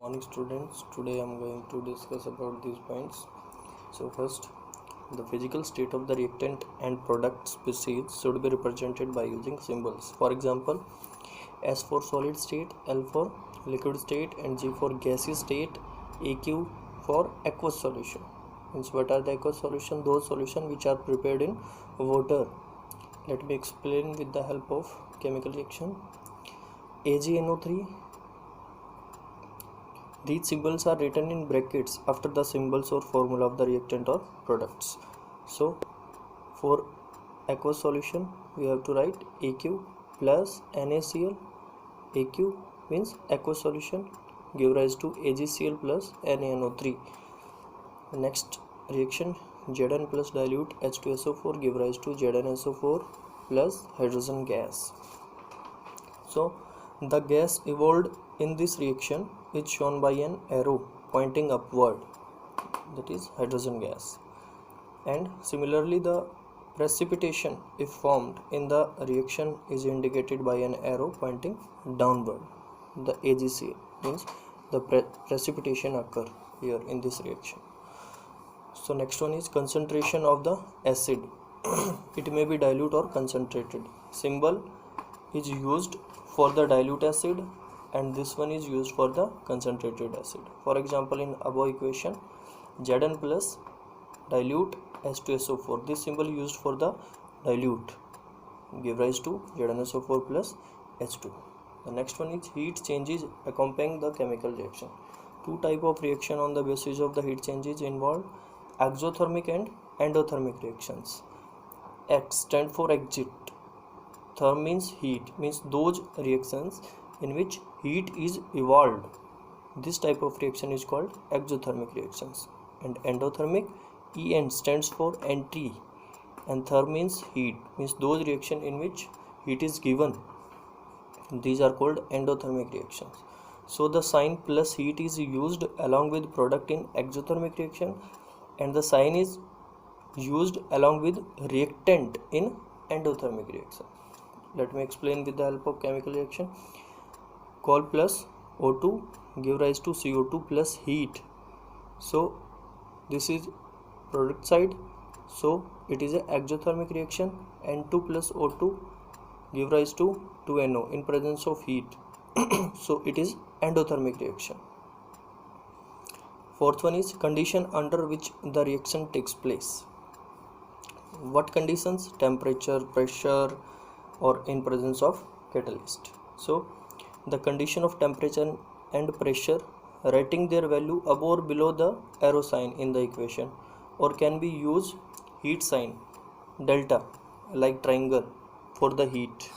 Morning students, today I am going to discuss about these points. So first, the physical state of the reactant and product species should be represented by using symbols. For example, S for solid state, L for liquid state, and G for gaseous state, AQ for aqueous solution. Means what are the aqueous solution? Those solutions which are prepared in water. Let me explain with the help of chemical reaction. AgNO3. These symbols are written in brackets after the symbols or formula of the reactant or products. So for aqueous solution we have to write AQ plus NaCl. AQ means aqueous solution, give rise to AgCl plus NaNO3. Next reaction, Zn plus dilute H2SO4 give rise to ZnSO4 plus hydrogen gas. So the gas evolved in this reaction is shown by an arrow pointing upward, that is hydrogen gas. And similarly the precipitation if formed in the reaction is indicated by an arrow pointing downward, the AgCl means the precipitation occur here in this reaction. So next one is concentration of the acid. It may be dilute or concentrated. Symbol is used for the dilute acid and this one is used for the concentrated acid. For example, in above equation, Zn plus dilute H2SO4, this symbol used for the dilute, give rise to ZnSO4 plus H2. The next one is heat changes accompanying the chemical reaction. Two type of reaction on the basis of the heat changes involved, exothermic and endothermic reactions. X stand for exit, therm means heat, means those reactions in which heat is evolved. This type of reaction is called exothermic reactions. And endothermic, En stands for entry and therm means heat, means those reaction in which heat is given. These are called endothermic reactions. So the sign plus heat is used along with product in exothermic reaction and the sign is used along with reactant in endothermic reaction. Let me explain with the help of chemical reaction. Col plus O2 give rise to CO2 plus heat. So this is product side, so it is an exothermic reaction. N2 plus O2 give rise to 2NO in presence of heat. So it is endothermic reaction. Fourth one is condition under which the reaction takes place. What conditions? Temperature, pressure, or in presence of catalyst. So the condition of temperature and pressure, writing their value above or below the arrow sign in the equation, or can be used heat sign delta like triangle for the heat.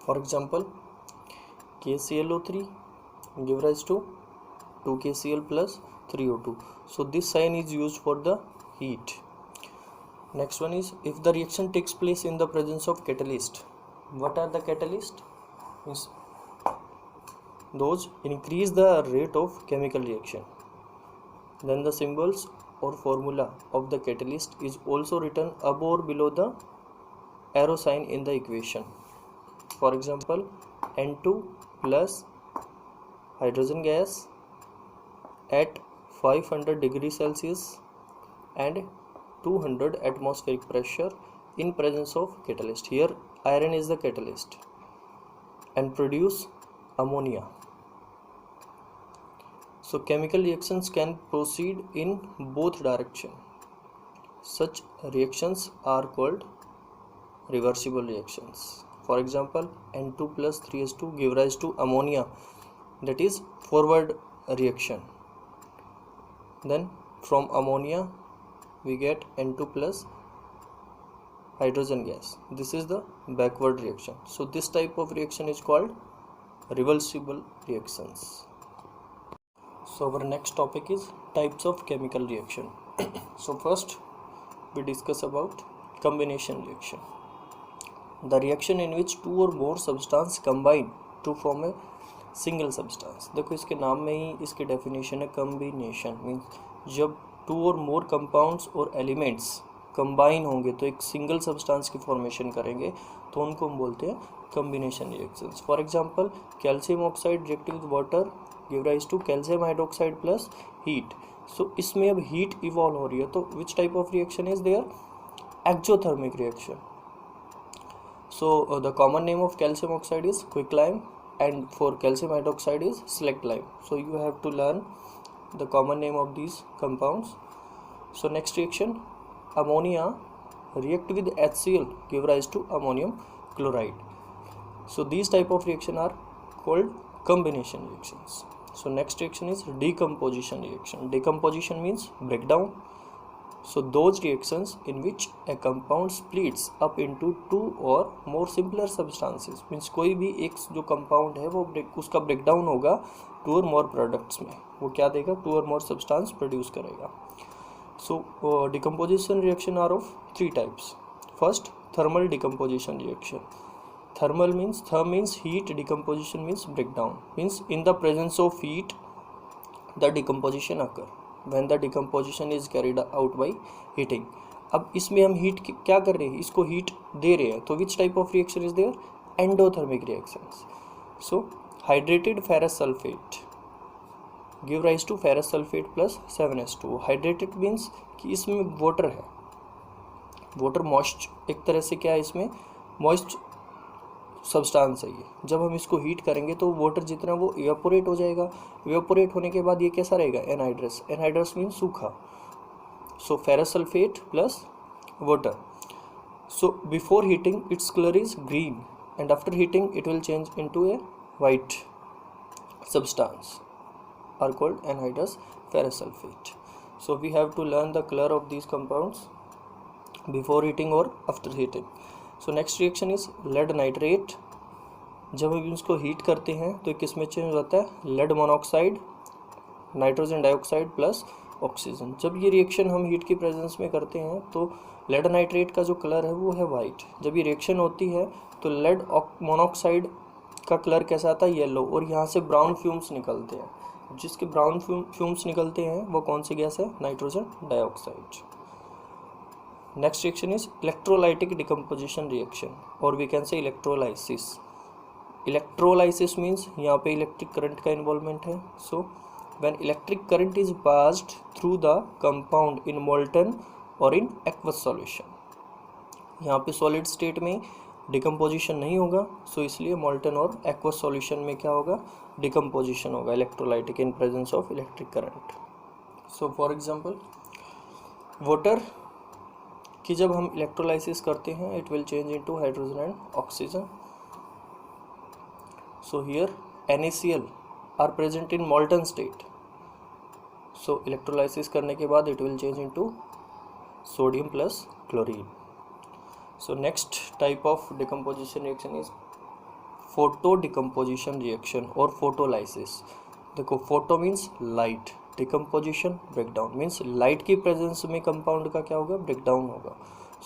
For example, KClO3 give rise to 2KCl plus 3O2. So this sign is used for the heat. Next one is if the reaction takes place in the presence of catalyst. What are the catalyst? Means those increase the rate of chemical reaction. Then the symbols or formula of the catalyst is also written above or below the arrow sign in the equation. For example, N2 plus hydrogen gas at 500 degrees Celsius and 200 atmospheric pressure in presence of catalyst. Here iron is the catalyst and produce ammonia. So chemical reactions can proceed in both directions. Such reactions are called reversible reactions. For example, N2 plus 3H2 give rise to ammonia, that is forward reaction. Then from ammonia we get N2 plus hydrogen gas. This is the backward reaction. So this type of reaction is called reversible reactions. So our next topic is types of chemical reaction. So first we discuss about combination reaction. The reaction in which two or more substance combine to form a single substance. देखो इसके नाम में ही इसकी definition है combination, means जब to और मोर compounds और elements combine होंगे तो एक सिंगल सब्सटेंस की फॉर्मेशन करेंगे तो उनको हम बोलते हैं combination reactions. For example, calcium oxide reacting with water give rise to calcium hydroxide plus heat. So इसमें अब heat evolve हो रही है, तो which type of reaction is there? Exothermic reaction. So the common name of calcium oxide is quicklime, and for calcium hydroxide is selectlime. So you have to learn the common name of these compounds. So next reaction, ammonia react with HCl give rise to ammonium chloride. So these type of reaction are called combination reactions. So next reaction is decomposition reaction. Decomposition means breakdown. So those reactions in which a compound splits up into two or more simpler substances, means कोई भी एक जो compound है वो उसका breakdown होगा two or more products में, वो क्या देगा, two or more substance produce करेगा. So decomposition reaction are of three types. First, thermal decomposition reaction. Thermal means, therm means heat, decomposition means breakdown, means in the presence of heat the decomposition occur. When the decomposition is carried out by heating. अब इसमें हम heat क्या कर रहे हैं, इसको heat दे रहे हैं, तो which type of reaction is there? Endothermic reactions. So hydrated ferrous sulfate give rise to ferrous sulfate plus 7s2. Hydrated means कि इसमें वाटर है, वाटर मॉइस्ट, एक तरह से क्या है, इसमें मॉइस्ट सब्सटेंस है ये. जब हम इसको हीट करेंगे तो वाटर जितना वो इवेपोरेट हो जाएगा. इवेपोरेट होने के बाद ये कैसा रहेगा, एनहाइड्रस. एनहाइड्रस मीन सूखा. So ferrous sulphate plus water. So before heating its colour is green and after heating it will change into a white substance are called anhydrous ferrous sulfate. So we have to learn the color of these compounds before heating or after heating. So next reaction is lead nitrate. जब हम इसको heat करते हैं तो किस में change होता है, lead monoxide nitrogen dioxide plus oxygen. जब ये रिएक्शन हम हीट की प्रेजेंस में करते हैं तो लेड नाइट्रेट का जो कलर है वो है वाइट. जब ये रिएक्शन होती है तो लेड मोनोऑक्साइड का कलर कैसा आता है, येलो, और यहाँ से ब्राउन फ्यूम्स निकलते हैं. जिसके ब्राउन फ्यूम्स निकलते हैं वो कौन सी गैस है, nitrogen dioxide. Next reaction is electrolytic decomposition reaction, और we can say electrolysis. Electrolysis means यहाँ पे इलेक्ट्रिक करंट का इन्वॉल्वमेंट है. So when electric current is passed through the compound in molten और इन एक्वस सॉल्यूशन. यहाँ पे solid state में decomposition नहीं होगा, सो इसलिए मोल्टन और एक्वस सॉल्यूशन में क्या होगा, डिकम्पोजिशन होगा electrolytic in presence of electric current. So for example water कि जब हम इलेक्ट्रोलाइसिस करते हैं it will change into hydrogen and oxygen. So here NaCl are present in molten state. So electrolysis करने के बाद it will change into sodium plus chlorine. So next type of decomposition reaction is photo decomposition reaction or photolysis. देखो photo means light, decomposition breakdown means light की presence में compound का क्या होगा, breakdown होगा.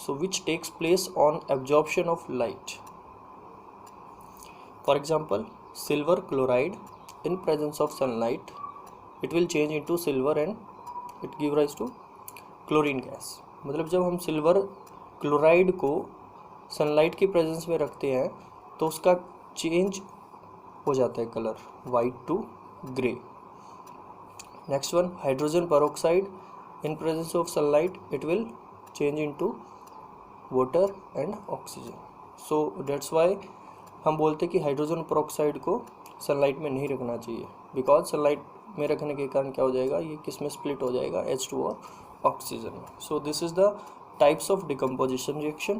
So which takes place on absorption of light. For example, silver chloride in presence of sunlight it will change into silver and it give rise to chlorine gas. मतलब जब हम silver chloride को sunlight की presence में रखते हैं तो उसका चेंज हो जाता है colour white to grey. Next one hydrogen peroxide in presence of sunlight it will change into water and oxygen. So that's why हम बोलते हैं कि हाइड्रोजन पेरोक्साइड को सनलाइट में नहीं रखना चाहिए, बिकॉज सनलाइट में रखने के कारण क्या हो जाएगा, ये किस में स्प्लिट हो जाएगा, H2 और ऑक्सीजन में. So this is the types of decomposition reaction.